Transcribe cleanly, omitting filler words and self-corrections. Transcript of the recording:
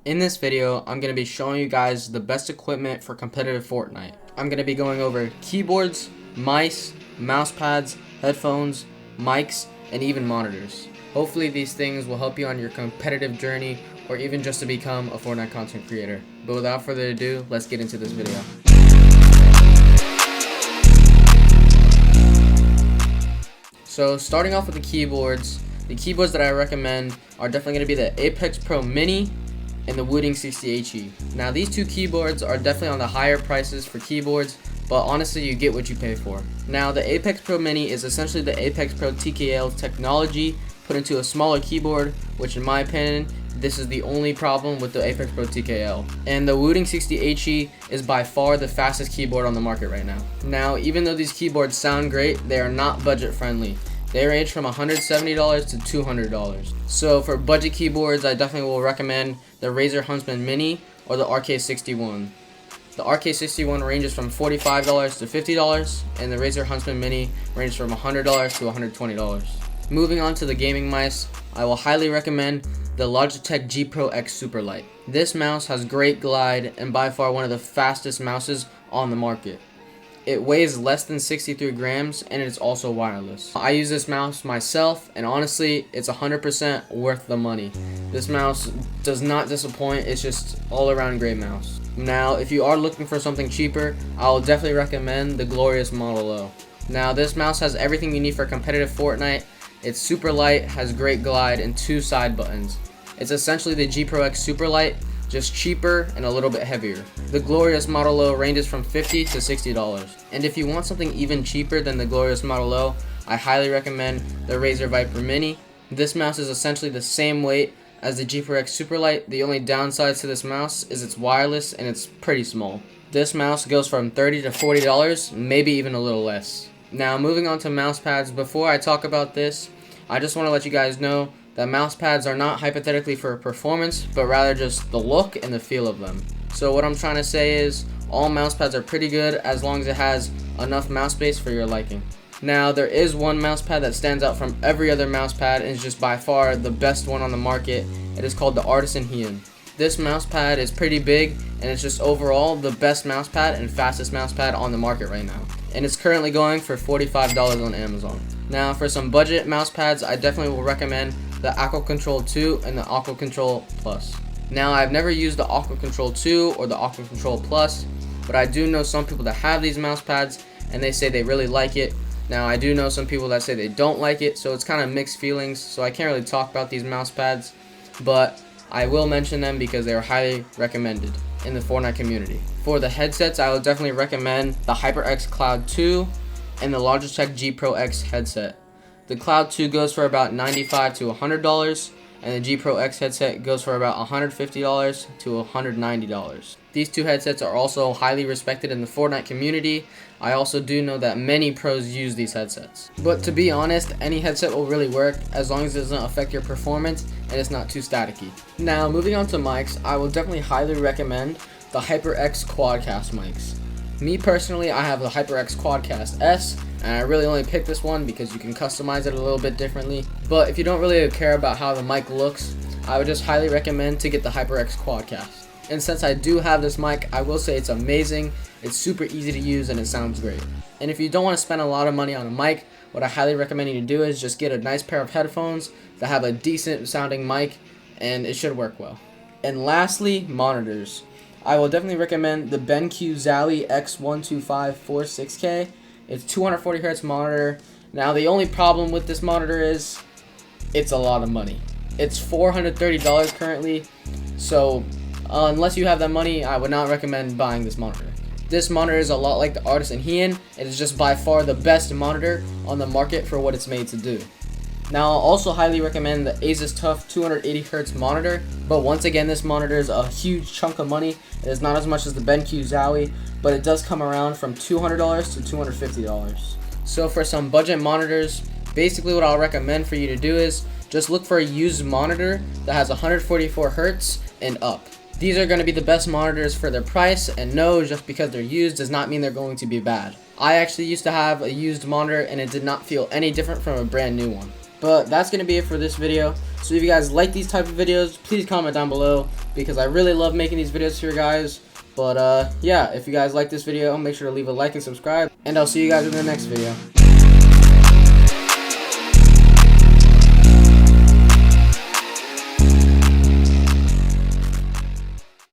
In this video, I'm going to be showing you guys the best equipment for competitive Fortnite. I'm going to be going over keyboards, mice, mouse pads, headphones, mics, and even monitors. Hopefully these things will help you on your competitive journey or even just to become a Fortnite content creator. But without further ado, let's get into this video. So starting off with the keyboards that I recommend are definitely going to be the Apex Pro Mini and the Wooting 60HE. Now these two keyboards are definitely on the higher prices for keyboards, but honestly you get what you pay for. Now the Apex Pro Mini is essentially the Apex Pro TKL technology put into a smaller keyboard, which in my opinion, this is the only problem with the Apex Pro TKL. And the Wooting 60HE is by far the fastest keyboard on the market right now. Now even though these keyboards sound great, they are not budget friendly. They range from $170 to $200. So for budget keyboards, I definitely will recommend the Razer Huntsman Mini or the RK61. The RK61 ranges from $45 to $50, and the Razer Huntsman Mini ranges from $100 to $120. Moving on to the gaming mice, I will highly recommend the Logitech G Pro X Superlight. This mouse has great glide and by far one of the fastest mouses on the market. It weighs less than 63 grams and it's also wireless. I use this mouse myself and honestly it's 100% worth the money. This mouse does not disappoint, it's just all around great mouse. Now if you are looking for something cheaper, I will definitely recommend the glorious Model O. Now this mouse has everything you need for competitive Fortnite. It's super light, has great glide, and 2 side buttons. It's essentially the G Pro X Superlight, just cheaper and a little bit heavier. The glorious Model O ranges from $50 to $60. And if you want something even cheaper than the glorious Model O, I highly recommend the Razer Viper Mini. This mouse is essentially the same weight as the G Pro X Superlight. The only downside to this mouse is it's wireless and it's pretty small. This mouse goes from $30 to $40, maybe even a little less. Now moving on to mouse pads, before I talk about this, I just want to let you guys know that mouse pads are not hypothetically for performance, but rather just the look and the feel of them. So what I'm trying to say is, all mouse pads are pretty good as long as it has enough mouse space for your liking. Now there is one mouse pad that stands out from every other mouse pad and is just by far the best one on the market. It is called the Artisan Hien. This mouse pad is pretty big and it's just overall the best mouse pad and fastest mouse pad on the market right now. And it's currently going for $45 on Amazon. Now for some budget mouse pads, I definitely will recommend the Aqua Control 2 and the Aqua Control Plus. Now I've never used the Aqua Control 2 or the Aqua Control Plus, but I do know some people that have these mouse pads and they say they really like it. Now I do know some people that say they don't like it, so it's kind of mixed feelings, so I can't really talk about these mouse pads, but I will mention them because they are highly recommended in the Fortnite community. For the headsets, I would definitely recommend the HyperX Cloud 2 and the Logitech G Pro X headset. The Cloud 2 goes for about $95 to $100, and the G Pro X headset goes for about $150 to $190. These two headsets are also highly respected in the Fortnite community. I also do know that many pros use these headsets. But to be honest, any headset will really work as long as it doesn't affect your performance and it's not too staticky. Now moving on to mics, I will definitely highly recommend the HyperX Quadcast mics. Me personally, I have the HyperX Quadcast S, and I really only picked this one because you can customize it a little bit differently. But if you don't really care about how the mic looks, I would just highly recommend to get the HyperX Quadcast. And since I do have this mic, I will say it's amazing, it's super easy to use, and it sounds great. And if you don't want to spend a lot of money on a mic, what I highly recommend you to do is just get a nice pair of headphones that have a decent sounding mic, and it should work well. And lastly, monitors. I will definitely recommend the BenQ Zowie X12546K. It's 240Hz monitor. Now the only problem with this monitor is it's a lot of money. It's $430 currently, so unless you have that money, I would not recommend buying this monitor. This monitor is a lot like the Artisan Hien. It is just by far the best monitor on the market for what it's made to do. Now I'll also highly recommend the Asus TUF 280Hz monitor, but once again this monitor is a huge chunk of money. It is not as much as the BenQ Zowie, but it does come around from $200 to $250. So for some budget monitors, basically what I'll recommend for you to do is just look for a used monitor that has 144Hz and up. These are going to be the best monitors for their price, and no, just because they're used does not mean they're going to be bad. I actually used to have a used monitor and it did not feel any different from a brand new one. But that's going to be it for this video. So if you guys like these type of videos, please comment down below, because I really love making these videos for you guys. But yeah, if you guys like this video, make sure to leave a like and subscribe, and I'll see you guys in the next video.